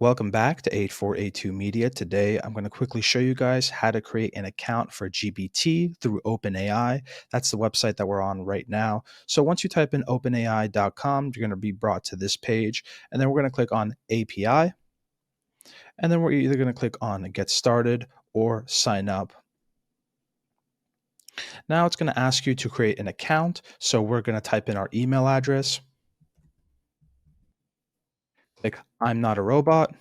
Welcome back to 8482 Media. Today, I'm going to quickly show you guys how to create an account for GPT through OpenAI. That's the website that we're on right now. So once you type in openai.com, you're going to be brought to this page, and then we're going to click on API, and then we're either going to click on Get Started or Sign Up. Now it's going to ask you to create an account. So we're going to type in our email address, click I'm not a robot,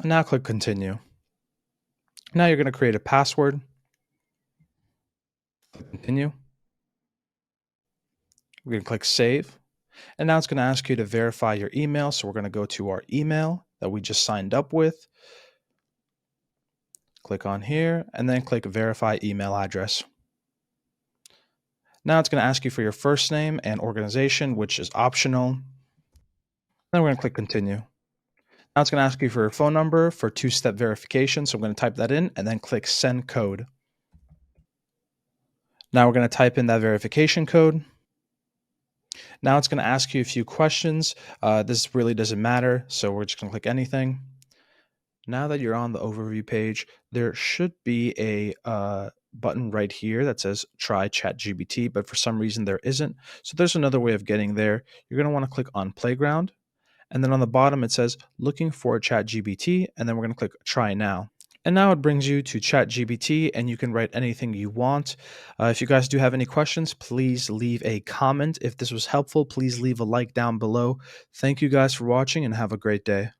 and now click Continue. Now you're going to create a password, Continue. We're going to click Save. And now it's going to ask you to verify your email. So we're going to go to our email that we just signed up with. Click on here and then click Verify Email Address. Now it's going to ask you for your first name and organization, which is optional. Then we're going to click Continue. Now it's going to ask you for your phone number for two-step verification. So I'm going to type that in and then click Send Code. Now we're going to type in that verification code. Now it's going to ask you a few questions. This really doesn't matter, so we're just going to click anything. Now that you're on the overview page, there should be a button right here that says Try ChatGPT, but for some reason there isn't. So there's another way of getting there. You're going to want to click on Playground, and then on the bottom it says Looking for ChatGPT, and then we're going to click Try Now. And now it brings you to ChatGPT, and you can write anything you want. If you guys do have any questions, please leave a comment. If this was helpful, please leave a like down below. Thank you guys for watching, and have a great day.